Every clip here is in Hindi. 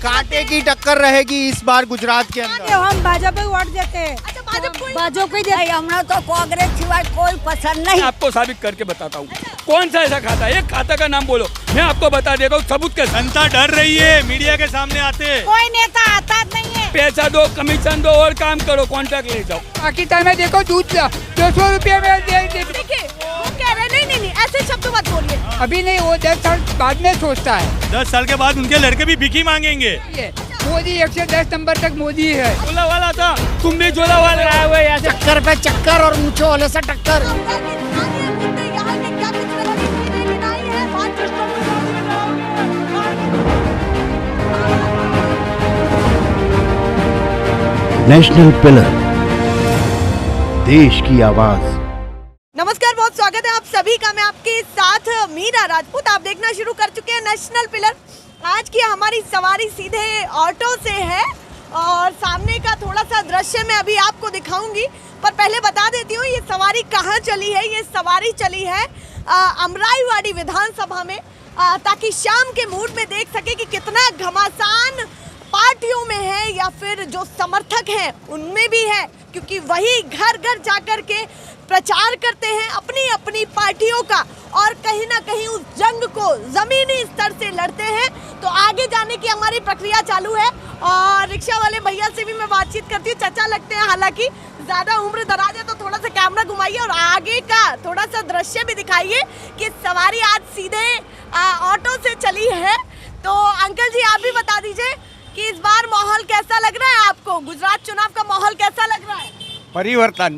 कांटे की टक्कर रहेगी इस बार गुजरात के अंदर। हम भाजपा को वोट देते हैं। अच्छा भाजपा को ही देते हैं। हमें तो कांग्रेस सिवाय कोई पसंद नहीं। आपको साबित करके बताता हूँ कौन सा ऐसा खाता है, एक खाता का नाम बोलो, मैं आपको बता देता हूँ सबूत के। जनता डर रही है मीडिया के सामने आते। कोई नेता आता नहीं है। पैसा दो, कमीशन दो और काम करो, कॉन्ट्रैक्ट ले जाओ। बाकी टाइम में देखो दूध 200 रुपये में देखिए वो कह रहे नहीं ऐसे शब्द मत बोलिए। अभी नहीं, वो 10 साल बाद में सोचता है। 10 साल के बाद उनके लड़के भी भीखी मांगेंगे। मोदी 110 नंबर तक मोदी है। झोला वाला था, तुम भी झोला वाले आए हुए यहाँ से। चक्कर पे चक्कर और ऊंचे वाले से टक्कर। नेशनल पिलर, देश की आवाज। नमस्कार, बहुत स्वागत है आप सभी का। मैं आपके साथ मीरा राजपूत। आप देखना शुरू कर चुके हैं नेशनल पिलर। आज की हमारी सवारी सीधे ऑटो से है और सामने का थोड़ा सा दृश्य मैं अभी आपको दिखाऊंगी, पर पहले बता देती हूँ ये सवारी कहाँ चली है। ये सवारी चली है अमराईवाड़ी विधानसभा में, ताकि शाम के मूड में देख सके कि कितना घमासान पार्टियों में है या फिर जो समर्थक हैं उनमें भी है, क्योंकि वही घर घर जाकर के प्रचार करते हैं अपनी अपनी पार्टियों का और कहीं ना कहीं उस जंग को जमीनी स्तर से लड़ते हैं। तो आगे जाने की हमारी प्रक्रिया चालू है और रिक्शा वाले भैया से भी मैं बातचीत करती हूँ। चाचा लगते हैं, हालांकि ज़्यादा उम्र दराज है, तो थोड़ा सा कैमरा घुमाइए और आगे का थोड़ा सा दृश्य भी दिखाइए कि सवारी आज सीधे ऑटो से चली है। तो अंकल जी आप भी बता दीजिए कि इस बार माहौल कैसा लग रहा है आपको? गुजरात चुनाव का माहौल कैसा लग रहा है? परिवर्तन।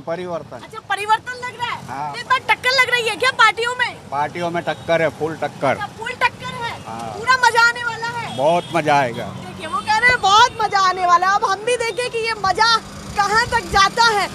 अच्छा, परिवर्तन लग रहा है। हाँ। तो इस बार टक्कर लग रही है क्या पार्टियों में? पार्टियों में टक्कर है, फुल टक्कर। अच्छा, फुल टक्कर है। हाँ। पूरा मजा आने वाला है। बहुत मजा आएगा। देखिए वो कह रहे हैं बहुत मजा आने वाला है। अब हम भी देखें कि ये मजा कहाँ तक जाता है।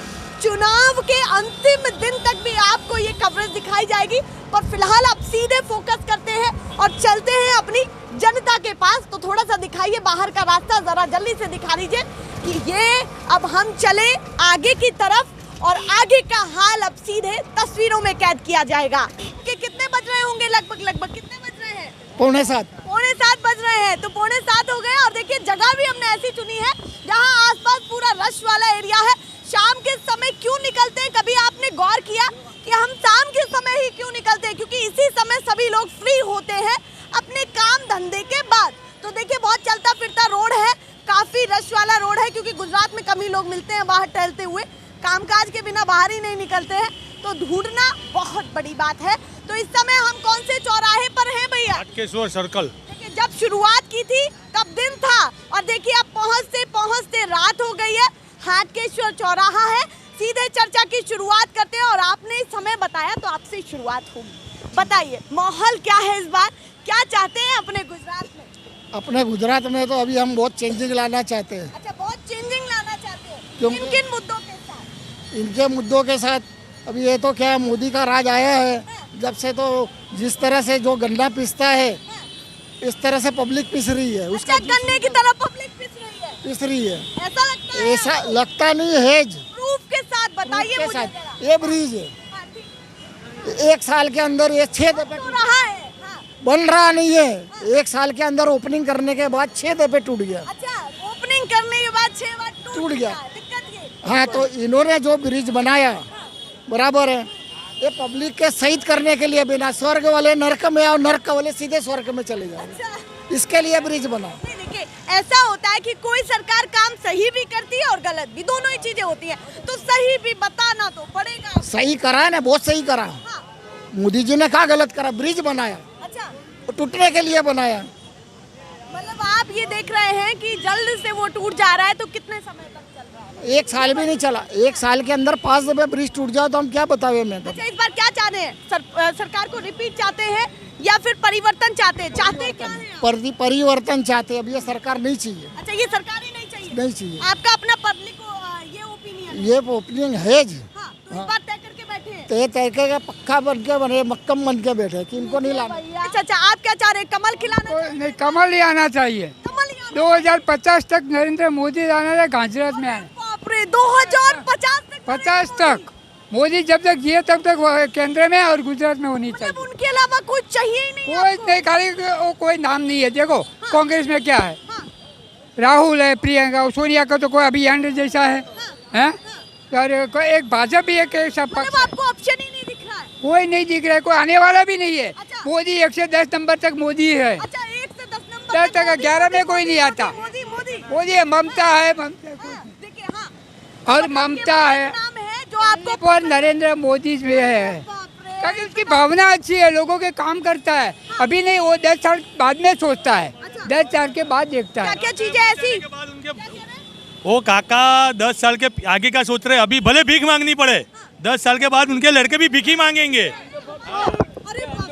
चुनाव के अंतिम दिन तक भी आपको ये कवरेज दिखाई जाएगी, पर फिलहाल आप सीधे फोकस करते हैं और चलते हैं अपनी जनता के पास। तो थोड़ा सा दिखाइए बाहर का रास्ता, जरा जल्दी से दिखा दीजिए कि ये अब हम चले आगे की तरफ और आगे का हाल अब सीधे तस्वीरों में कैद किया जाएगा। कि कितने बज रहे होंगे लगभग कितने बज रहे हैं? 6:45 बज रहे हैं। तो 6:45 हो गए और देखिए जगह भी हमने ऐसी चुनी है जहाँ आसपास पूरा रश वाला एरिया है। शाम के समय क्यों निकलते हैं, कभी आपने गौर किया कि हम शाम के समय ही क्यों निकलते हैं? क्योंकि इसी समय सभी लोग फ्री होते हैं अपने काम धंधे के बाद। तो देखिए बहुत चलता फिरता रोड है, काफी रश वाला रोड है, क्योंकि गुजरात में कम ही लोग मिलते हैं बाहर टहलते हुए, कामकाज के बिना बाहर ही नहीं निकलते हैं, तो ढूंढना बहुत बड़ी बात है। तो इस समय हम कौन से चौराहे पर हैं भैया? हाटकेश्वर सर्कल। देखिए जब शुरुआत की थी तब दिन था और देखिए अब पहुँचते पहुँचते रात हो गई है। हाटकेश्वर चौराहा है, सीधे चर्चा की शुरुआत करते हैं और आपने समय बताया तो आपसे शुरुआत होगी। बताइए माहौल क्या है इस बार, क्या चाहते हैं अपने गुजरात में? अपने गुजरात में तो अभी हम बहुत चेंजिंग लाना चाहते हैं। अच्छा, बहुत चेंजिंग लाना चाहते हैं। क्यों? किन किन मुद्दों के साथ? इनके मुद्दों के साथ अभी ये तो क्या है, मोदी का राज आया है जब से, तो जिस तरह से जो गन्ना पिसता है इस तरह से पब्लिक पिस रही है। अच्छा, गन्ने की तरह पब्लिक पिस रही है। ऐसा लगता है? ऐसा लगता नहीं है। प्रूफ के साथ बताइए मुझे जरा। ये ब्रिज है, हाँ, ठीक। 1 साल के अंदर ये 6 दफे तो रहा है। हाँ। बन रहा नहीं है। 1 साल के अंदर ओपनिंग करने के बाद 6 दफे टूट गया। अच्छा, ओपनिंग करने के बाद 6 बार टूट गया। दिक्कत ये। हाँ, तो इन्होंने जो ब्रिज बनाया बराबर है, ये पब्लिक के शहीद करने के लिए बिना, स्वर्ग वाले नरक में और नरक वाले सीधे स्वर्ग में चले जाए, इसके लिए ब्रिज बना। देखिए ऐसा होता है कि कोई सरकार काम सही भी करती है और गलत भी, दोनों ही चीजें होती हैं। तो सही भी बताना तो पड़ेगा। सही करा है ना, बहुत सही करा। हाँ। मोदी जी ने क्या गलत करा? ब्रिज बनाया, अच्छा, तो टूटने के लिए बनाया। मतलब आप ये देख रहे हैं कि जल्द से वो टूट जा रहा है, तो कितने समय तक चल रहा है? 1 साल भी नहीं चला। 1 साल के अंदर 5 दफे ब्रिज टूट जाओ तो हम क्या बतावे? मैं अच्छा, इस बार क्या चाहते हैं? सरकार को रिपीट चाहते हैं या फिर परिवर्तन चाहते हैं? चाहते क्या हैं आप? परिवर्तन चाहते हैं। अब ये सरकार नहीं चाहिए। अच्छा, ये सरकार ही नहीं चाहिए? नहीं चाहिए। आपका अपना पब्लिक ये ओपिनियन? ये ओपिनियन है जी। हाँ, तो इस बार तय करके बैठे हैं? तय तरीके का पक्का बन के बने, मक्कम बन के बैठे कि इनको नहीं लाना। अच्छा, आप क्या चाह रहे हैं? कमल खिलाना? नहीं, कमल ही आना चाहिए। कमल ही आना? 2050 तक नरेंद्र मोदी आना है, गुजरात में आए। बाप रे, 2050 तक? 50 तक मोदी जब तक जिए तब तक वो केंद्र में और गुजरात में होनी चाहिए। मतलब उनके अलावा कुछ चाहिए ही नहीं? कोई नहीं, खाली कोई नाम नहीं है। देखो कांग्रेस में क्या है, राहुल है, प्रियंका, सोनिया का तो कोई अभियान जैसा है, हैं? और कोई एक भाजपा भी एक सब मतलब आपको ऑप्शन ही नहीं दिख रहा है। कोई नहीं दिख रहा है, कोई आने वाला भी नहीं है। अच्छा। मोदी 1 से 10 नंबर तक मोदी है। अच्छा 1 से 10 नंबर 10 तक 11 में कोई नहीं आता। मोदी मोदी मोदी है, ममता है, ममता देखिए हाँ और ममता है नाम है जो आपको पर नरेंद्र मोदी में है, क्योंकि उसकी भावना अच्छी है, लोगों के काम करता है। अभी नहीं, वो 10 साल बाद में सोचता है, 10 साल के बाद देखता क्या है। क्या चीजें ऐसी वो काका 10 साल के आगे का सोच रहे हैं। अभी भले भीख मांगनी पड़े, 10 साल के बाद उनके लड़के भी भीख ही मांगेंगे।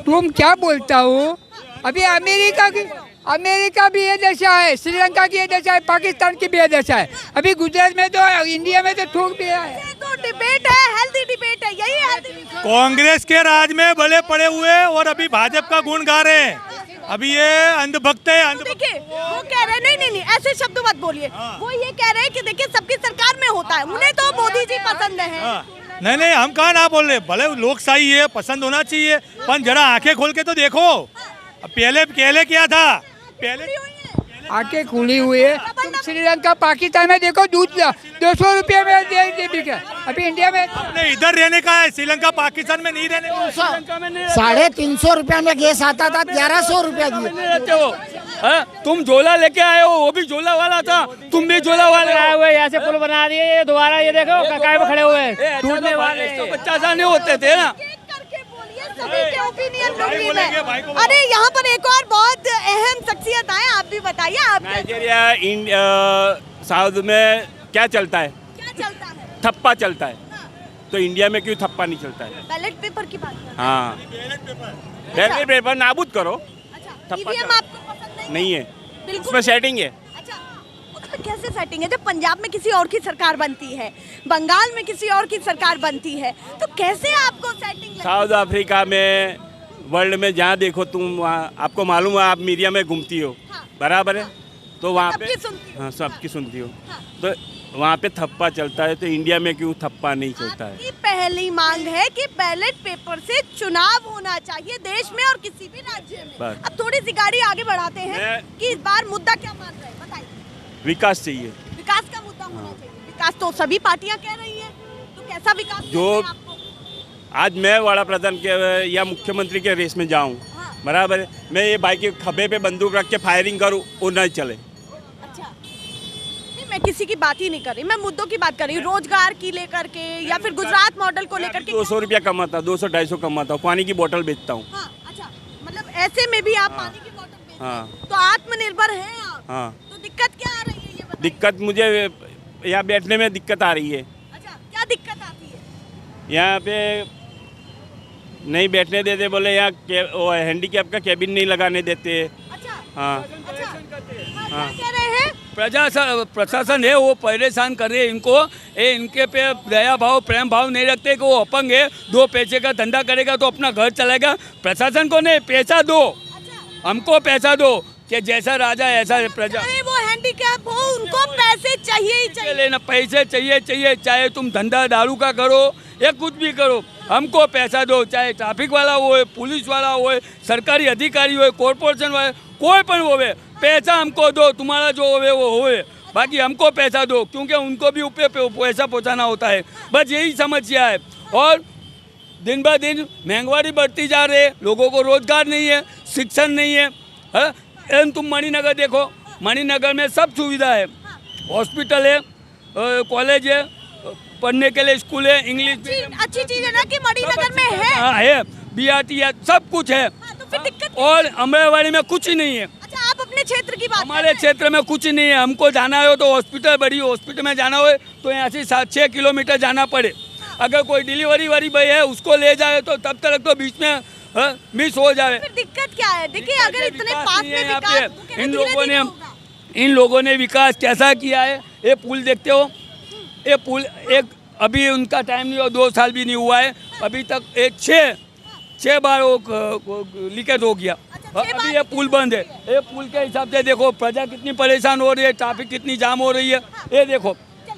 तुम क्या बोलता हो? अभी अमेरिका भी ये दशा है, श्रीलंका की ये दशा है, पाकिस्तान की भी ये दशा है। अभी गुजरात में तो, इंडिया में तो थूक दिया है। ये तो डिबेट है, हेल्दी डिबेट है, यही हेल्दी डिबेट। कांग्रेस के राज में भले पड़े हुए और अभी भाजपा का गुण गा रहे हैं। अभी ये अंधभक्त है, देखिए वो कह रहे हैं नहीं ऐसे शब्द मत बोलिए। वो ये कह रहे हैं कि देखिए सबकी सरकार में होता है, उन्हें तो मोदी जी पसंद है। नहीं हम कहाँ ना बोल रहे, भले लोकशाही है, पसंद होना चाहिए, पर जरा आंखें खोल के तो देखो। पहले क्या था, पहले आके खुली हुई है। तुम श्रीलंका पाकिस्तान में देखो, दूध 200 रुपये में दे बिके। अभी इंडिया में अपने इधर रहने का है, श्रीलंका पाकिस्तान में नहीं रहने का। 350 रुपया में गैस आता था, 1100 रुपया दिए। रहते हो तुम झोला लेके आए हो, वो भी झोला वाला था, तुम भी झोला वाले आए हुए। यहाँ से पुल बना दिए, ये दोबारा ये देखो ककाई में खड़े हुए हैं टूटने वाले। 150 आने होते थे ना। करके बोलिए, सभी के ओपिनियन लूंगी मैं। अरे यहाँ पर एक और बहुत अहम शख्सियत है, आप भी बताइए। आप नाइजीरिया साउथ में क्या चलता है? क्या चलता है? थप्पा चलता है। तो इंडिया में क्यों थप्पा नहीं चलता है? बैलेट पेपर की बात कर रहे हैं। हाँ, बैलेट पेपर नाबूद करो। अच्छा, थप्पा ईवीएम चला। आपको पसंद नहीं है, बिल्कुल उसमें सेटिंग है। अच्छा, तो कैसे सेटिंग है? जब पंजाब में किसी और की सरकार बनती है, बंगाल में किसी और की सरकार बनती है, तो कैसे आपको सेटिंग लगती है? साउथ अफ्रीका में, वर्ल्ड में जहाँ देखो तुम, वहाँ आपको मालूम है, आप मीडिया में घूमती हो, हाँ। बराबर है? तो वहाँ पे सबकी सुनती हो। हाँ, सबकी सुनती हो। हाँ। तो वहाँ पे थप्पा चलता है, तो इंडिया में क्यों थप्पा नहीं चलता है? आपकी पहली मांग है कि बैलेट पेपर से चुनाव होना चाहिए देश में और किसी भी राज्य में। बस। अब थोड़ी सी गाड़ी आगे बढ़ाते हैं कि इस बार मुद्दा क्या मान रहे हैं, बताइए। विकास चाहिए। विकास का मुद्दा होना चाहिए। विकास तो सभी पार्टियां कह रही हैं, तो कैसा विकास जो- चाहिए आपको? आज मैं वड़ा प्रधान के या मुख्यमंत्री के रेस में जाऊँ, हाँ। बराबर है? मैं ये बाइक के खभे पे बंदूक रख के फायरिंग करूँ, वो नहीं चले। अच्छा, नहीं मैं किसी की बात ही नहीं कर रही, मैं मुद्दों की बात कर रही हूँ, रोजगार की लेकर के या फिर गुजरात मॉडल को लेकर के। 200 रुपया कमाता, 200-250 कमाता हूँ, पानी की बोतल बेचता हूँ। हाँ, अच्छा, मतलब ऐसे में भी आप पानी की बोतल बेचते हैं। हाँ। तो आत्मनिर्भर हैं आप। हाँ। तो दिक्कत क्या आ रही है ये बताइए। दिक्कत मुझे यहाँ बैठने में दिक्कत आ रही है। अच्छा, क्या दिक्कत आती है? यहाँ पे नहीं बैठने देते, बोले यहाँ वो हैंडीकैप का केबिन नहीं लगाने देते। अच्छा, हाँ, अच्छा, हाँ, क्या कह रहे हैं? प्रशासन है वो परेशान कर रहे हैं इनको। इनके पे दया भाव प्रेम भाव नहीं रखते कि वो अपंग है, 2 पैसे का धंधा करेगा तो अपना घर चलाएगा। प्रशासन को नहीं, पैसा दो, हमको पैसा दो कि जैसा राजा ऐसा प्रजा। अरे वो हैंडीकैप हो, उनको पैसे चाहिए ही चाहिए। लेना पैसे चाहिए, चाहे तुम धंधा दारू का करो या कुछ भी करो, हमको पैसा दो। चाहे ट्रैफिक वाला हो, पुलिस वाला हो, सरकारी अधिकारी हो, कॉरपोरेशन वाले, कोई पण हो, पैसा हमको दो। तुम्हारा जो होवे वो होवे, बाकी हमको पैसा दो, क्योंकि उनको भी ऊपर पैसा पहुँचाना होता है। बस यही समस्या है। और दिन ब दिन महंगाई बढ़ती जा रही है, लोगों को रोजगार नहीं है, शिक्षण नहीं है। तुम मणिनगर देखो, मणिनगर में सब सुविधा है, हॉस्पिटल है, कॉलेज है, पढ़ने के लिए स्कूल है, इंग्लिश अच्छी चीज है ना कि मणिनगर में है। हाँ है, BRT है, सब कुछ है। हाँ, तो फिर दिक्कत। और अमरावती में कुछ ही नहीं है। अच्छा, आप अपने क्षेत्र की बात हमारे क्षेत्र में कुछ नहीं है। हमको जाना हो तो हॉस्पिटल, बड़ी हॉस्पिटल में जाना हो तो यहाँ से 7-6 किलोमीटर जाना पड़े। अगर कोई डिलीवरी वाली भाई है उसको ले जाए तो तब तक तो बीच में मिस हो जाए। फिर दिक्कत क्या है? देखिए अगर इतने पास में यहाँ विकास, तो पे कहना इन लोगों ने विकास कैसा किया है। ये पुल देखते हो, ये पुल एक अभी उनका टाइम नहीं हुआ, 2 साल भी नहीं हुआ है, अभी तक एक 6 बार वो लीकेज हो गया। अभी ये पुल बंद है। ये पुल के हिसाब से देखो प्रजा कितनी परेशान हो रही है, ट्रैफिक कितनी जाम हो रही है, ये देखो।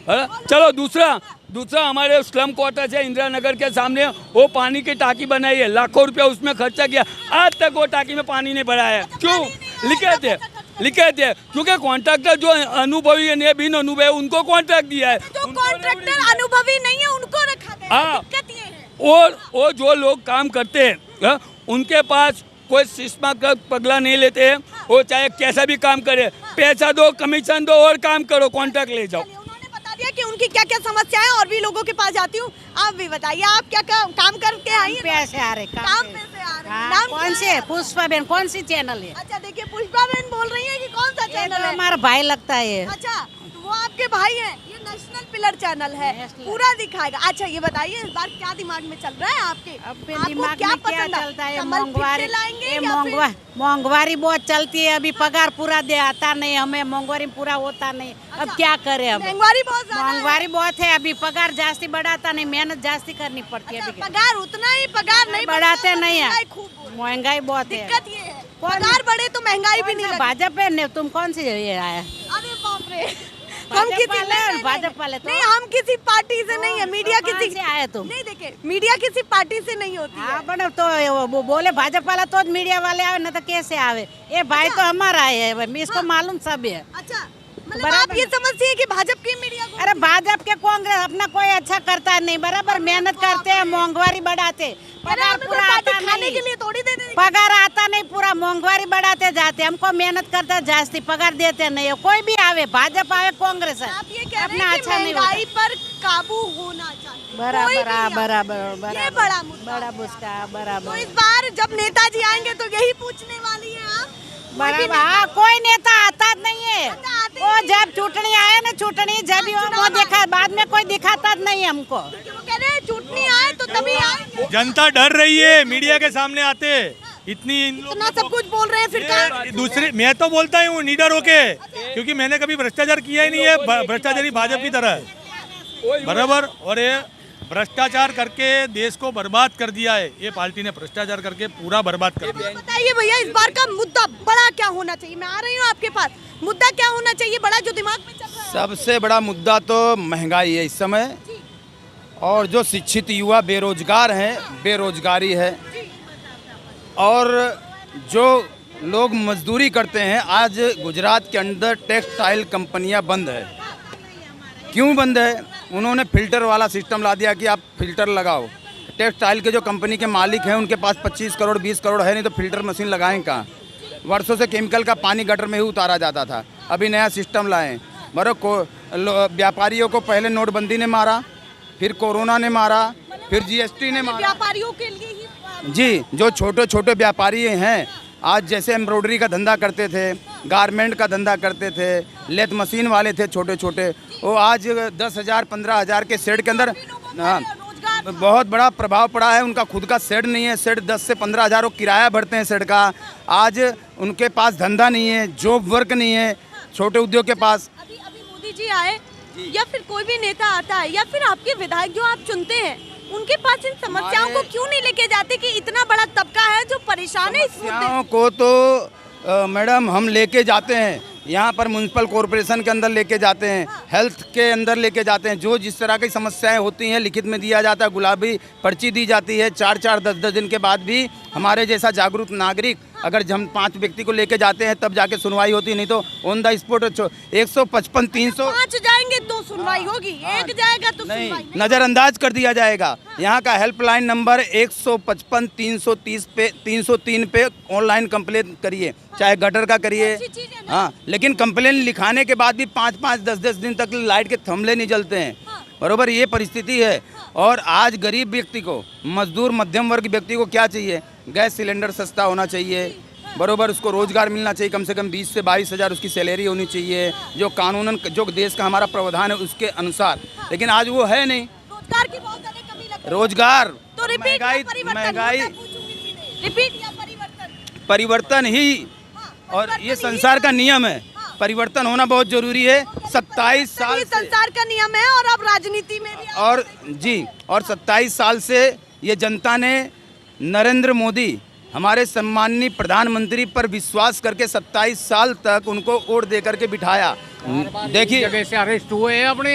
चलो दूसरा हमारे स्लम क्वार्टर है इंदिरा नगर के सामने, वो पानी की टाकी बनाई है, लाखों रुपया उसमें खर्चा किया, आज तक वो टाकी में पानी नहीं भरा है। क्यों? लीकेज है। लिखे थे, क्योंकि कॉन्ट्रैक्टर जो अनुभवी है बिन अनुभवी है उनको कॉन्ट्रैक्ट दिया है। जो कॉन्ट्रैक्टर अनुभवी नहीं है उनको रखा गया है। हाँ। दिक्कत ये है। और जो लोग काम करते हैं उनके पास कोई शिष्टाचार पगला नहीं लेते हैं। वो चाहे कैसा भी काम करे, पैसा दो, कमीशन दो और काम करो, कॉन्ट्रैक्ट ले जाओ। उन्होंने बता दिया कि उनकी क्या क्या समस्या है और भी लोगों के पास जाती हूँ। आप भी बताइए, आप क्या काम करके आई हैं? पैसे आ रहे काम पे से आ रहे हैं। हाँ, नाम कौन क्या से है? पुष्पा बहन कौन सी चैनल है? अच्छा देखिए, पुष्पा बहन बोल रही है कि कौन सा ये चैनल तो है? हमारा भाई लगता है ये। अच्छा, तो वो आपके भाई हैं। ये नेशनल पिलर चैनल है, नेशनल। पूरा दिखाएगा। अच्छा ये बताइए, इस बार क्या दिमाग में चल रहा है आपके? अपने आपको दिमाग क्या में क्या पसंद है? चलता है? कमल महंगाई, फिर से लाएंगे ये या फिर- महंगाई बहुत चलती है। अभी पगार पूरा दे आता नहीं हमें, महंगाई पूरा होता नहीं। अब क्या करें? अब महंगाई बहुत ज्यादा है। महंगाई बहुत है। अभी पगार जास्ती बढ़ाता नहीं, मेहनत जास्ती करनी पड़ती है। अच्छा, अभी पगार उतना ही पगार नहीं बढ़ाते बढ़ता, नहीं है। महंगाई खूब हो रही है। महंगाई बहुत है। दिक्कत ये है, पगार बढ़े तो महंगाई भी नहीं लगती। भाजपा ने तुम कौन सी ये आया? अरे बाप रे, हम भाजपा किसी वाले नहीं, और नहीं, भाजपा वाले तो- नहीं, हम किसी पार्टी से नहीं है। मीडिया कहाँ किसी से आए तुम? नहीं, देखिए मीडिया किसी पार्टी से नहीं होती है। हाँ बने तो वो बोले भाजपा वाला तो मीडिया वाले आवे, न तो कैसे आवे? ये भाई तो हमारा है, इसको मालूम सब है। अच्छा, मतलब बराबर आप ये समझती है कि भाजपा की मीडिया को- अरे भाजपा के कांग्रेस अपना कोई अच्छा करता नहीं, बराबर मेहनत करते हैं, महंगाई बढ़ाते, अरे पगार हमें पूरा कोई पार्टी आता खाने नहीं, के लिए थोड़ी दे देगी। पगार आता नहीं, पूरा महंगाई बढ़ाते जाते। हमको मेहनत करते जास्ती, पगार देते नहीं है। कोई भी आवे, भाजपा आवे, कांग्रेस है, आप ये कह रहे अपना हैं कि अच्छा नहीं महंगाई होता। पर काबू होना चाहिए। कोई भी बराबर आए। बराबर ये बराबर बड़ा मुद्दा बड़ा है। मुस्का तो बराबर इस बार जब नेताजी आएंगे तो यही पूछने वाली हैं आप? कोई भी बराबर। हाँ, कोई नेता आता नहीं है। नेता आते वो नहीं जब चुटनी आए ना, चुटनी जब ही वो देखा, बाद में कोई दिखाता नहीं हमको। क्योंकि वो कह रहे हैं चुटनी आए तो तभी आएंगे। जनता डर रही है मीडिया के सामने आते। इतनी इन लोग इतना सब कुछ बोल रहे हैं, फिर कहाँ? ये दूसरे, मैं तो बोलता हूँ निडर होके, क्योंकि मैंने कभी भ्रष्टाचार किया ही नहीं है। भ्रष्टाचारी भाजपा की तरह बराबर। और ये भ्रष्टाचार करके देश को बर्बाद कर दिया है। ये पार्टी ने भ्रष्टाचार करके पूरा बर्बाद कर दिया। बताइए भैया, इस बार का मुद्दा बड़ा क्या होना चाहिए? मैं आ रही हूँ आपके पास। मुद्दा क्या होना चाहिए बड़ा, जो दिमाग में चल रहा है? सबसे बड़ा मुद्दा तो महंगाई है इस समय, और जो शिक्षित युवा बेरोजगार हैं, बेरोजगारी है, और जो लोग मजदूरी करते हैं। आज गुजरात के अंदर टेक्सटाइल कंपनियां बंद है। क्यों बंद है? उन्होंने फिल्टर वाला सिस्टम ला दिया कि आप फिल्टर लगाओ। टेक्सटाइल के जो कंपनी के मालिक हैं उनके पास 25 करोड़ 20 करोड़ है नहीं, तो फिल्टर मशीन लगाएं कहाँ? वर्षों से केमिकल का पानी गटर में ही उतारा जाता था। अभी नया सिस्टम लाएं। व्यापारियों को पहले नोटबंदी ने मारा, फिर कोरोना ने मारा, फिर जीएसटी ने मारा। व्यापारियों के लिए ही जी, जो छोटे छोटे व्यापारी हैं, आज जैसे एम्ब्रॉयडरी का धंधा करते थे, गारमेंट का धंधा करते थे, लेथ मशीन वाले थे छोटे छोटे, वो आज 10,000 15,000 के शेड के अंदर, हाँ, बहुत बड़ा प्रभाव पड़ा है। उनका खुद का शेड नहीं है। शेड 10 से 15,000 वो किराया भरते हैं शेड का। आज उनके पास धंधा नहीं है, जॉब वर्क नहीं है छोटे उद्योग के पास। अभी मोदी जी आए या फिर कोई भी नेता आता है या फिर आपके विधायक जो आप चुनते हैं, उनके पास इन समस्याओं को क्यों नहीं लेके जाते कि इतना बड़ा तबका है जो परेशान है इस मुद्दे? समस्याओं को तो मैडम हम लेके जाते हैं। यहाँ पर म्यूनसिपल कॉरपोरेशन के अंदर लेके जाते हैं, हेल्थ के अंदर लेके जाते हैं। जो जिस तरह की समस्याएं होती हैं लिखित में दिया जाता है, गुलाबी पर्ची दी जाती है। 4-4 10-10 दिन के बाद भी हमारे जैसा जागरूक नागरिक अगर हम 5 व्यक्ति को लेके जाते हैं तब जाके सुनवाई होती, नहीं तो ऑन द स्पॉट 155 300 5 जाएंगे तो सुनवाई होगी, एक जाएगा तो नहीं, सुनवाई नज़रअंदाज कर दिया जाएगा। यहाँ का हेल्पलाइन नंबर 155 330 पे 303 पे ऑनलाइन कंप्लेन करिए, चाहे गटर का करिए। अच्छी चीज़ है ना? हाँ, लेकिन कंप्लेन लिखाने के बाद भी 5-5 10-10 दिन तक लाइट के थमले नहीं जलते हैं। बरोबर, ये परिस्थिति है। और आज गरीब व्यक्ति को, मजदूर मध्यम वर्ग व्यक्ति को क्या चाहिए? गैस सिलेंडर सस्ता होना चाहिए, बरोबर, उसको रोजगार मिलना चाहिए, कम से कम 20 से 22 हज़ार उसकी सैलरी होनी चाहिए, जो कानूनन जो देश का हमारा प्रावधान है उसके अनुसार। लेकिन आज वो है नहीं। रोजगार की बहुत ज्यादा कमी लगती है। रोजगार, तो रिपीट महंगाई रिपीट या परिवर्तन? परिवर्तन ही, और ये संसार का नियम है, परिवर्तन होना बहुत जरूरी है। 27 साल ये से, संसार का नियम है और अब राजनीति में भी और जी, और 27 साल से ये जनता ने नरेंद्र मोदी हमारे सम्माननीय प्रधानमंत्री पर विश्वास करके 27 साल तक उनको वोट दे करके बिठाया। देखिए, जगह से अरेस्ट हुए हैं अपने,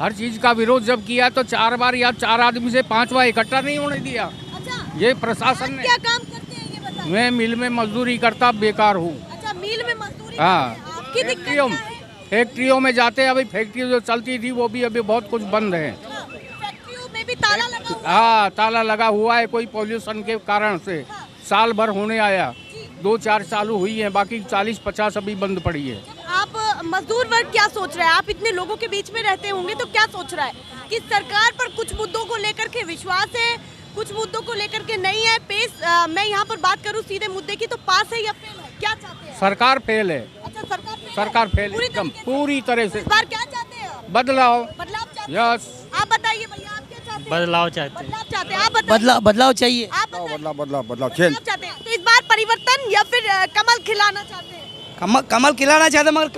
हर चीज का विरोध जब किया तो 4 बार या 4 आदमी से 5 बार इकट्ठा नहीं होने दिया। अच्छा, ये प्रशासन ने। क्या काम करते हैं ये बताइए? मैं मिल में मजदूरी करता बेकार हूँ। अच्छा, मिल में मजदूरी हाँ आपकी दिक्कत फैक्ट्रियों क्या है? फैक्ट्रियों में जाते हैं, अभी फैक्ट्री जो चलती थी वो भी अभी बहुत कुछ बंद है। फैक्ट्रियों में भी ताला लगा हुआ है। हाँ ताला लगा हुआ है, कोई पॉल्यूशन के कारण से साल भर होने आया, 2-4 चालू हुई है, बाकी 40-50 अभी बंद पड़ी है। आप मजदूर वर्ग क्या सोच रहा है? आप इतने लोगों के बीच में रहते होंगे तो क्या सोच रहा है कि सरकार पर कुछ मुद्दों को लेकर के विश्वास है, कुछ मुद्दों को लेकर के नहीं है? मैं यहाँ पर बात करूँ सीधे मुद्दे की, तो पास है या फेल है, क्या चाहते हैं? सरकार फेल है, अच्छा, सरकार फेल पूरी एकदम तरीके से? पूरी तरह से। इस बार क्या चाहते हैं आप? बदलाव बदलाव चाहते हैं? यस आप बताइए भैया, आप क्या चाहते हैं? बदलाव चाहते हैं। बदलाव चाहते हैं, आप बताइए। बदलाव चाहिए। आप बताइए। बदलाव बदलाव चाहते हैं तो इस बार परिवर्तन या फिर कमल खिलाना चाहते हैं? कमल खिलाना चाहते, मगर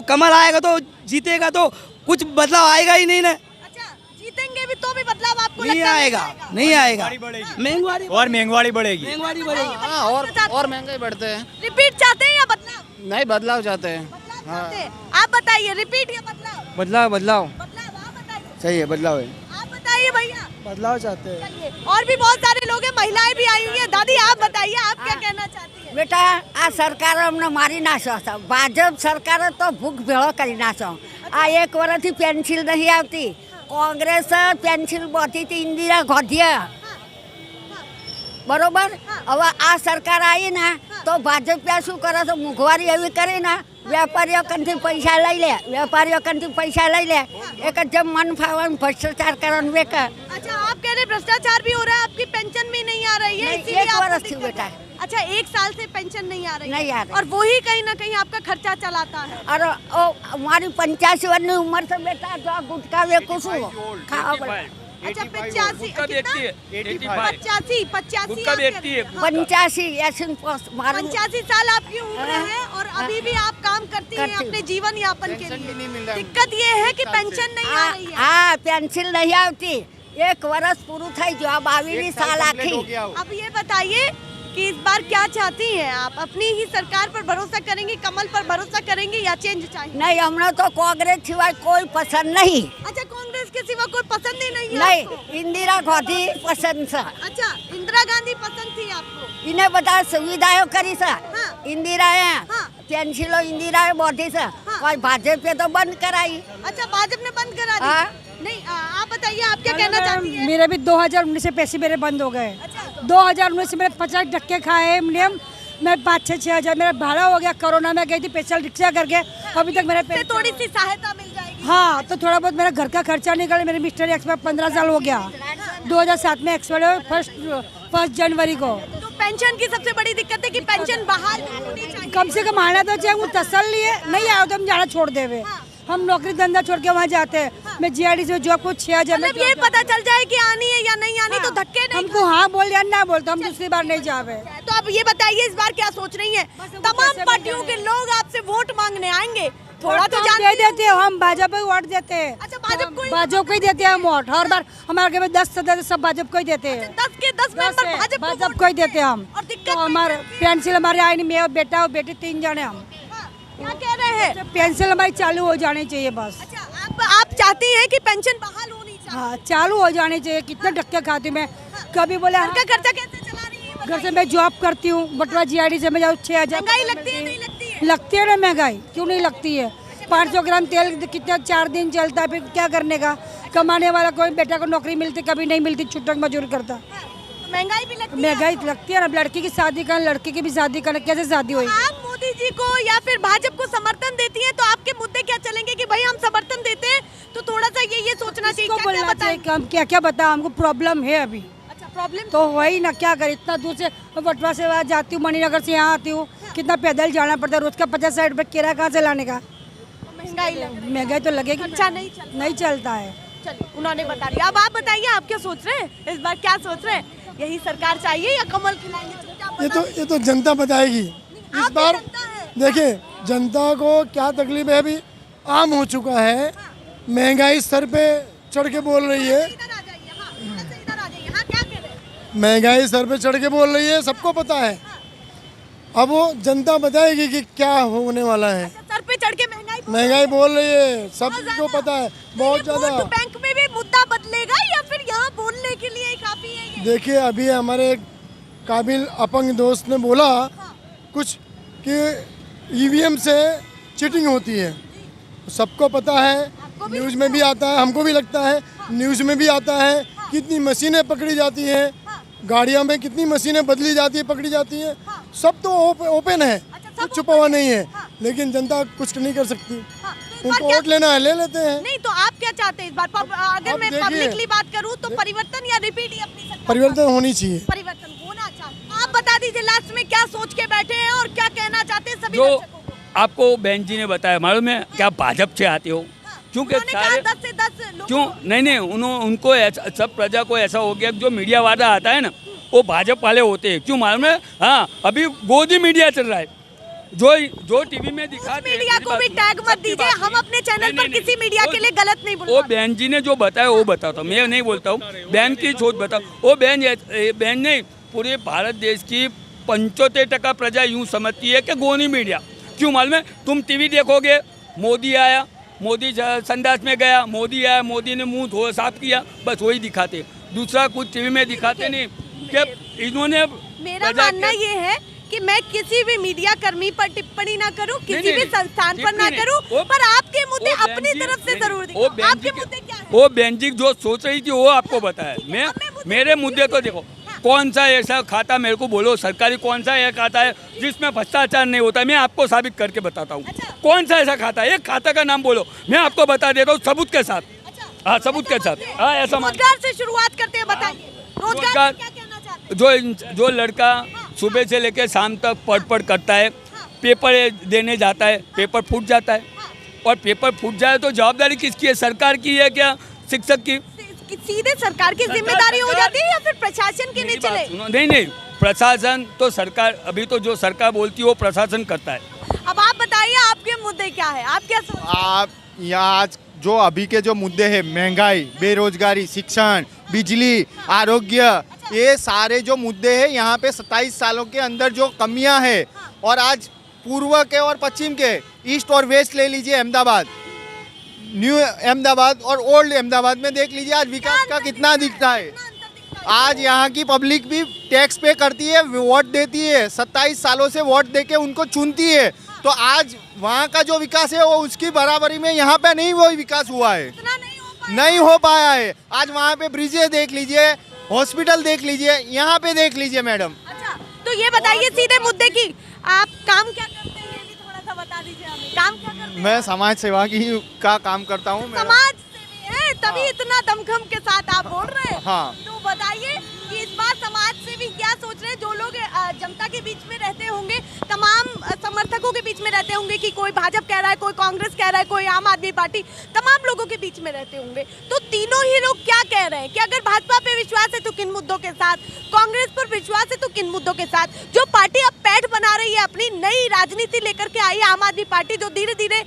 कमल आएगा तो जीतेगा तो कुछ बदलाव आएगा ही नहीं ना। अच्छा, जीतेंगे भी तो भी बदलाव आपको नहीं लगता है आएगा, नहीं आएगा। महंगाई और महंगाई बढ़ेगी। महंगाई बढ़ेगी। हाँ और महंगाई बढ़ते हैं। रिपीट चाहते हैं या बदलाव? नहीं बदलाव चाहते हैं। बदलाव चाहते हैं। आप बताइए, रिपीट या बदलाव? बदलाव बदलाव, आप बताइए। सही है, बदलाव है। आप बताइए भैया। बदलाव चाहते हैं। चलिए, और भी बहुत सारे लोग हैं, महिलाएं भी आई हुई हैं। दादी आप बताइए, आप क्या कहना चाहती हैं? બેટા આ સરકાર અમને મારી નાખો છે. ભાજપ સરકારે તો ભૂખ ભેળો કરી નાખો. આ 1 વર્ષથી પેન્સિલ નહીં આવતી. કોંગ્રેસ પેન્સિલ બોતી હતી ઇન્દિરા ગાંધીએ, બરોબર? હવે આ સરકાર આવી ને તો ભાજપ શું કરે છે, મોંઘવારી એવી કરી ને વેપારીઓ કંથી પૈસા લઈ લે, વેપારીઓ કંથી પૈસા લઈ લે, એક જ મન ફાવે ભ્રષ્ટાચાર કરવાનું બેકાર. अच्छा, आप कह रहे हैं भ्रष्टाचार भी हो रहा है, आपकी पेंशन भी नहीं आ रही है, नहीं, इसीलिए 1 आपको वर्ष दिक्कत थी बेटा. है। अच्छा, 1 साल से पेंशन नहीं आ रही नहीं है। आ रही। और वही कहीं ना कहीं आपका खर्चा चलाता है। અરે ઓ મારી 85 વર્ષની ઉંમર છે બેટા, જો આ ગુટકા વેકું છું ખાવા પડે. अच्छा, 85 गुटखा बेचती है, 85 85 गुटखा बेचती है। 85 80 મારું 85 साल आपकी उम्र है और अभी भी आप काम करती हैं करती हूँ। अपने जीवन यापन के लिए। दिक्कत ये है कि पेंशन नहीं आ रही है। હા પેન્સિલ નહીં આવતી. 1 વર્ષ પૂરું થઈ ગયું, આ 22મી સાલ આખી. अब ये बताइए कि इस बार क्या चाहती हैं आप? अपनी ही सरकार पर भरोसा करेंगी, कमल पर भरोसा करेंगी या चेंज चाहिए? નહીં હમણાં તો કોંગ્રેસ સિવાય કોઈ પસંદ नहीं. अच्छा, कांग्रेस के सिवा कोई पसंद ही नहीं है नहीं, आपको? इंदिरा गांधी पसंद છે. अच्छा, इंदिरा गांधी पसंद थी आपको? એને બધા સુવિધાઓ કરી છે. હા. ઇન્દિરાએ હા. પેન્સિલો ઇન્દિરાએ બોધી છે. હા. કોઈ ભાજપે તો બંધ કરાવી. अच्छा, भाजपा ने बंद करा दी। हाँ। नहीं, आप बताइए, आप क्या कहना चाहती हैं? मेरे भी 2019 से पैसे मेरे बंद हो गए। अच्छा, 2019 से मैंने 50 धक्के खाए मिनिमम। मैं 5-6 हज़ार मेरा भाड़ा हो गया। कोरोना में गई थी स्पेशल रिक्शा करके, अभी तक मेरे से थोड़ी सी सहायता मिल जाएगी। हाँ, तो थोड़ा बहुत मेरा घर का खर्चा निकले। मेरे मिस्टर एक्सपायर 15 साल हो गया, 2007 में एक्सपायर हुए, 1 जनवरी को। तो पेंशन की सबसे बड़ी दिक्कत है कि पेंशन बहाल होनी चाहिए। कम से कम आना तो चाहिए, वो तसल्ली है। नहीं आया तो हम जाना छोड़ देवे। हम नौकरी धंधा छोड़ के वहाँ जाते हैं। मैं जीआईडीसी में जॉब को 6,000 में मतलब ये पता चल जाए कि आनी है या नहीं आनी, तो धक्के नहीं हमको हाँ बोल या ना बोल तो हम दूसरी बार नहीं जावे। तो अब ये बताइए, इस बार क्या सोच रही हैं? तमाम पार्टियों के लोग आपसे वोट मांगने आएंगे, थोड़ा तो जान दे देते हैं, हम भाजपा को वोट देते हैं। अच्छा, भाजपा को ही देते हैं हम वोट। हर बार हमारे घर में 10 सदस्य सब भाजपा को ही देते हैं। 10 के 10 मेंबर भाजपा को ही देते हैं हम। और दिक्कत तो हमारे पेंसिल हमारे आई नहीं, मेरा बेटा और बेटी 3 जने हम। क्या कह रहे हैं? पेंसिल हमारी चालू हो जानी चाहिए बस। अच्छा, आप चाहती हैं कि पेंशन बहाल होनी चाहिए? हाँ, चालू हो जानी चाहिए। कितने धक्के खाती मैं, कभी बोले घर का खर्चा कैसे चला रही है? घर से मैं जॉब करती हूँ, बटवा जीआईडी से मैं जाऊँ 6,000। महंगाई लगती है नहीं लगती है? लगती है ना महंगाई, क्यों नहीं लगती है? 500 ग्राम तेल कितना 4 दिन चलता है, फिर क्या करने का? कमाने वाला कोई बेटा को नौकरी मिलती, कभी नहीं मिलती, छुट्टक मजदूरी करता। महंगाई भी लगती है? महंगाई लगती है ना। लड़की की शादी करना, लड़की की भी शादी करना, कैसे शादी हुई? आप मोदी जी को या फिर भाजपा को समर्थन देती हैं तो आपके मुद्दे क्या चलेंगे कि भाई हम समर्थन देते हैं तो थोड़ा सा ये सोचना चाहिए? किसको क्या बोलना चाहिए बताएं? कि हम क्या क्या बताओ? हमको प्रॉब्लम है अभी। अच्छा, प्रॉब्लम तो वही ना, क्या करे? इतना दूर से बटवा से वहाँ जाती हूँ, मणिनगर से यहाँ आती हूँ, कितना पैदल जाना पड़ता है। रोज का 50-60 रुपये किराया कहाँ से लाने का? महंगाई तो लगेगी। अच्छा, नहीं चलता है। चलिए, उन्होंने बता दिया। अब आप बताइए, आप क्या सोच रहे हैं? इस बार क्या सोच रहे हैं? यही सरकार चाहिए या कमल खिलाएंगे चुपचाप? ये तो जनता बताएगी। इस बार देखिए जनता को क्या तकलीफ है, अभी आम हो चुका है। महंगाई सर पे चढ़ के बोल रही है। इधर आ जाइए। हाँ, इधर से इधर आ जाइए। हाँ, क्या कह रहे हैं? महंगाई सर पे चढ़ के बोल रही है, सबको पता है। अब वो जनता बताएगी कि क्या होने वाला है। सर पे चढ़ के महंगाई बोल रही है, सबको पता है, बहुत ज्यादा। वोट बैंक में भी मुद्दा बदलेगा या फिर यहाँ बोलने के लिए ही काफी है ये? देखिए अभी हमारे एक काबिल अपंग दोस्त ने बोला कुछ कि ईवीएम से चीटिंग होती है, सबको पता है, न्यूज़ में भी आता है, हमको भी लगता है, न्यूज़ में भी आता है। कितनी मशीनें पकड़ी जाती हैं, गाड़ियों में कितनी मशीनें बदली जाती है, पकड़ी जाती है, सब तो ओपन है, कुछ छुपा हुआ नहीं है, लेकिन जनता कुछ नहीं कर सकती। उनको वोट लेना है, ले लेते हैं। नहीं तो आप क्या चाहते हैं इस बार? अगर मैं पब्लिकली बात करूं तो परिवर्तन या रिपीट ही अपनी सरकार? परिवर्तन होनी चाहिए। परिवर्तन होना चाहिए। आप बता दीजिए लास्ट में क्या सोच के बैठे हैं और क्या कहना चाहते हैं सभी जो दर्शकों को? आपको बहन जी ने बताया, मालूम है क्या भाजपा से आते हो? क्योंकि उन्होंने कहा सारे 10 से 10 लोगों क्यों को- नहीं उनको सब प्रजा को ऐसा हो गया कि जो मीडिया वाला आता है ना वो भाजपा वाले होते हैं। क्यों मालूम है? हाँ, अभी गोदी मीडिया चल रहा है, जो टीवी में दिखाते हैं। मीडिया को भी टैग मत दीजिए, हम अपने चैनल पर किसी मीडिया के लिए गलत नहीं वो बोलते। बहन जी ने जो बताया वो बताता हूँ, मैं नहीं बोलता हूँ, बहन की सोच बताओ। वो बहन नहीं, पूरे भारत देश की 75% प्रजा यूँ समझती है कि गोनी मीडिया। क्यों मालूम है? तुम टीवी देखोगे, मोदी आया, मोदी संडास में गया, मोदी आया, मोदी ने मुंह धो साफ किया, बस वही दिखाते, दूसरा कुछ टीवी में दिखाते नहीं। कि इन्होंने मेरा मानना ये है कि मैं किसी भी मीडिया कर्मी पर टिप्पणी ना करूं, किसी भी संस्थान पर ना करूं, पर आपके मुद्दे अपनी तरफ से जरूर दिखाओ। आपके मुद्दे क्या हैं? वो बहन जी जो सोच रही थी वो आपको बताया। मेरे मुद्दे तो देखो, कौन सा ऐसा खाता मेरे को बोलो, सरकारी कौन सा एक खाता है जिसमें भ्रष्टाचार नहीं होता है? मैं आपको साबित करके बताता हूँ। कौन सा ऐसा खाता है? एक खाता का नाम बोलो, मैं आपको बता देता हूँ सबूत के साथ। हाँ, सबूत के साथ। हाँ, ऐसा रोजगार से शुरुआत करते हैं, बताइए रोजगार क्या कहना चाहते हैं? जो लड़का सुबह से लेकर शाम तक पढ़ करता है, पेपर देने जाता है, पेपर फूट जाता है, और पेपर फूट जाए तो जवाबदारी किसकी है? सरकार की है क्या शिक्षक की? सीधे सरकार की जिम्मेदारी हो जाती है या फिर प्रशासन के नीचे? नहीं, प्रशासन तो सरकार, अभी तो जो सरकार बोलती है वो प्रशासन करता है। अब आप बताइए आपके मुद्दे क्या है, आप क्या सोचते हैं? आप यहाँ आज जो अभी के जो मुद्दे हैं, महंगाई, बेरोजगारी, शिक्षण, बिजली, आरोग्य, ये सारे जो मुद्दे हैं यहाँ पे 27 सालों के अंदर जो कमियाँ हैं, और आज पूर्व के और पश्चिम के, ईस्ट और वेस्ट ले लीजिए, अहमदाबाद, न्यू अहमदाबाद और ओल्ड अहमदाबाद में देख लीजिए आज विकास का कितना दिखता है। आज यहाँ की पब्लिक भी टैक्स पे करती है, वोट देती है, 27 सालों से वोट देके उनको चुनती है, तो आज वहाँ का जो विकास है वो उसकी बराबरी में यहाँ पे नहीं वो विकास हुआ है, नहीं हो पाया है। आज वहाँ पे ब्रिजेस देख लीजिए, हॉस्पिटल देख लीजिए, यहाँ पे देख लीजिए मैडम। अच्छा, तो ये बताइए सीधे मुद्दे की, आप काम क्या करते हैं, ये भी थोड़ा सा बता दीजिए हमें। काम क्या करते हैं? मैं समाज सेवा का काम करता हूँ। समाज सेवी है, तभी इतना दमखम के साथ आप बोल रहे हैं। हाँ। तो बताइए कि इस बार समाज सेवी क्या सोच रहे हैं? जो लोग जनता के बीच में रहते होंगे, तमाम समर्थकों के बीच में रहते होंगे कि कोई भाजपा कह रहा है, कोई कांग्रेस कह रहा है, कोई आम आदमी पार्टी, तमाम लोगों के बीच में रहते होंगे, तो तीनों ही लोग क्या कह रहे हैं कि अगर भाजपा पे विश्वास है तो किन मुद्दों के साथ, कांग्रेस पर विश्वास है तो किन मुद्दों के साथ? जो पार्टी अब पैठ बना रही है, अपनी नई राजनीति लेकर के आई है, आम आदमी पार्टी जो धीरे धीरे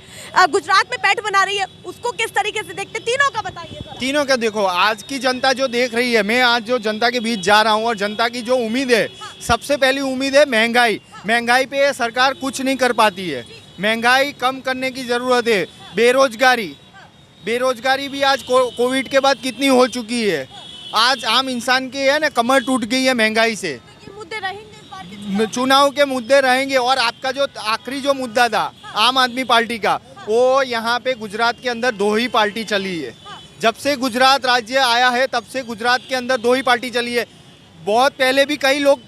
गुजरात में पैठ बना रही है, उसको किस तरीके से देखते? तीनों का बताइए। तीनों का देखो, आज की जनता जो देख रही है, मैं आज जो जनता के बीच जा रहा हूँ और जनता की जो उम्मीद है, सबसे पहली उम्मीद है महंगाई। महंगाई पे सरकार कुछ नहीं कर पाती है, महंगाई कम करने की ज़रूरत है। बेरोजगारी भी आज कोविड के बाद कितनी हो चुकी है, आज आम इंसान की है ना कमर टूट गई है महंगाई से। ये मुद्दे रहेंगे इस बार के चुनाव के मुद्दे रहेंगे। और आपका जो आखिरी जो मुद्दा था आम आदमी पार्टी का, वो यहाँ पे गुजरात के अंदर दो ही पार्टी चली है। जब से गुजरात राज्य आया है तब से गुजरात के अंदर दो ही पार्टी चली है। बहुत पहले भी कई लोग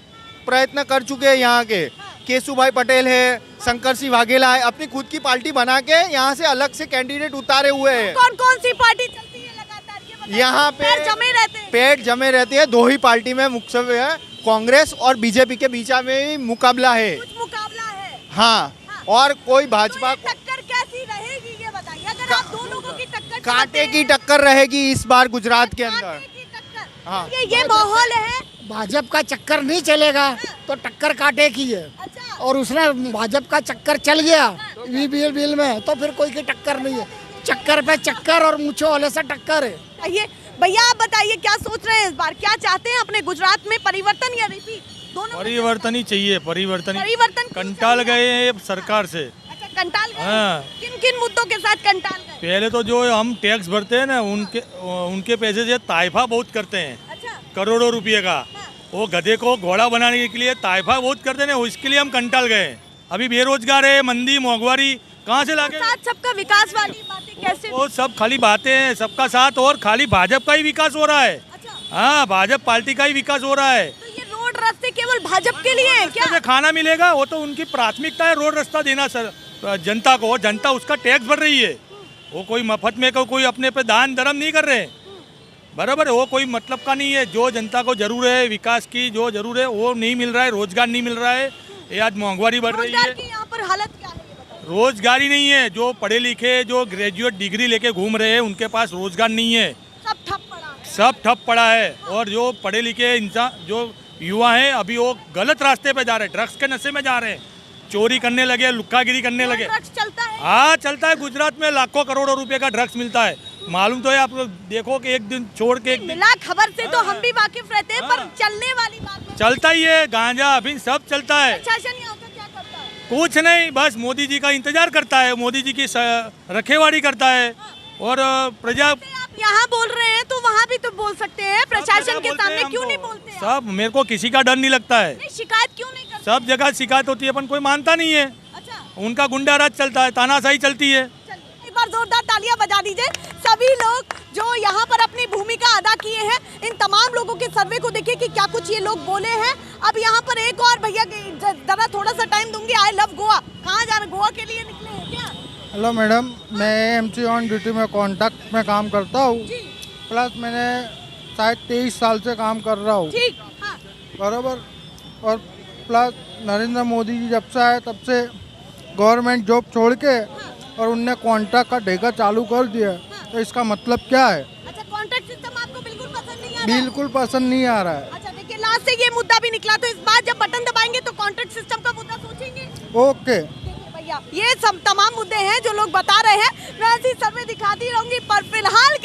प्रयत्न कर चुके हैं, यहाँ के केशुभाई पटेल है, शंकर सिंह वाघेला है, अपनी खुद की पार्टी बना के यहाँ से अलग से कैंडिडेट उतारे हुए हैं। कौन कौन सी पार्टी चलती है लगातार, ये बताइए? यहाँ पे पेट जमे रहते हैं, दो ही पार्टी में मुख्य है, कांग्रेस और बीजेपी के बीच में ही मुकाबला है। मुकाबला है। हाँ, और कोई भाजपा टक्कर कैसी रहेगी ये बताइए? अगर आप दो लोगों की टक्कर कांटे की टक्कर रहेगी इस बार गुजरात के अंदर। हाँ, ये माहौल है। भाजपा का चक्कर नहीं चलेगा तो टक्कर काटे की है, और उसने भाजपा का चक्कर चल गया वीबीएल में तो फिर कोई की टक्कर नहीं है। चक्कर पे चक्कर और मूंछों वाले से टक्कर है। ये भैया आप बताइए क्या सोच रहे हैं इस बार, क्या चाहते हैं अपने गुजरात में, परिवर्तन या रिपीट? दोनों परिवर्तन ही चाहिए, परिवर्तन। कंटाल गए हैं सरकार से। अच्छा, कंटाल गए। हाँ। किन किन मुद्दों के साथ कंटाल गए? पहले तो जो हम टैक्स भरते हैं ना, उनके पैसे से ताइफा बहुत करते हैं। अच्छा। करोड़ों रुपये का। वो गधे को घोड़ा बनाने के लिए ताइफा बहुत करते हैं, उसके लिए हम कंटाल गए। अभी बेरोजगार है, मंदी, मोहंगाई कहाँ से लाके? साथ सबका विकास वाली बातें कैसे? वो सब खाली बातें हैं, सबका साथ, और खाली भाजपा का ही विकास हो रहा है। हाँ, भाजपा पार्टी का ही विकास हो रहा है। तो ये रोड रास्ते केवल भाजपा के लिए है क्या? खाना मिलेगा, वो तो उनकी प्राथमिकता है, रोड रास्ता देना जनता को। जनता उसका टैक्स भर रही है, वो कोई मफत में कोई अपने पे दान धर्म नहीं कर रहे, बराबर है। वो कोई मतलब का नहीं है। जो जनता को जरूर है विकास की, जो जरूर है वो नहीं मिल रहा है, रोजगार नहीं मिल रहा है। ये आज महंगाई बढ़ रही है, यहाँ पर हालत क्या है? रोजगारी नहीं है। जो पढ़े लिखे, जो ग्रेजुएट डिग्री लेके घूम रहे हैं, उनके पास रोजगार नहीं है, सब ठप पड़ा है। सब ठप पड़ा है। और जो पढ़े लिखे इंसान, जो युवा हैं, अभी वो गलत रास्ते पे जा रहे हैं, ड्रग्स के नशे में जा रहे हैं, चोरी करने लगे, लुक्कागिरी करने लगे। ड्रग्स चलता है? हाँ चलता है। गुजरात में लाखों करोड़ों रुपए का ड्रग्स मिलता है, मालूम तो है। आप लोग देखो कि एक दिन छोड़ के एक दिन मिला खबर से तो हम भी वाकिफ रहते हैं, पर चलने वाली बात में चलता ही है। गांजा अभी सब चलता है। प्रशासन यहाँ का क्या करता है? कुछ नहीं, बस मोदी जी का इंतजार करता है, मोदी जी की रखेवाली करता है। और प्रजा, आप यहाँ बोल रहे हैं तो वहाँ भी तो बोल सकते हैं, प्रशासन के सामने क्यों नहीं बोलते हैं? सब, मेरे को किसी का डर नहीं लगता है। नहीं, शिकायत क्यों नहीं करते? सब जगह शिकायत होती है, अपन कोई मानता नहीं है। अच्छा, उनका गुंडा राज चलता है, तानाशाही चलती है। एक बार जोरदार तालियां बजा दीजिए। सभी लोग जो यहाँ पर अपनी भूमिका अदा किए हैं, इन तमाम लोगों के सर्वे को देखिए कि क्या कुछ ये लोग बोले हैं। अब यहाँ पर एक और भैया, जरा थोड़ा सा टाइम दूंगी। आई लव गोवा, कहाँ जा रहे? गोवा के लिए निकले हैं क्या? हेलो मैडम, मैं एमसी ऑन ड्यूटी में कॉन्ट्रैक्ट में काम करता हूँ, प्लस मैंने शायद 23 साल से काम कर रहा हूँ। ठीक, हाँ। बराबर। और प्लस नरेंद्र मोदी जी जब से आए तब से गवर्नमेंट जॉब छोड़ के और उनने कॉन्ट्रैक्ट का ठेका चालू कर दिया, तो इसका मतलब क्या है? अच्छा, कॉन्ट्रैक्ट सिस्टम आपको बिल्कुल पसंद नहीं आ रहा? बिल्कुल पसंद नहीं आ रहा है। अच्छा, देखिए लास्ट से ये मुद्दा भी निकला, तो इस बार जब बटन दबाएंगे तो कॉन्ट्रैक्ट सिस्टम का मुद्दा सोचेंगे? ओके। भैया, ये सब तमाम मुद्दे हैं जो लोग बता रहे हैं। मैं ऐसी सर्वे दिखाती रहूंगी, पर फिलहाल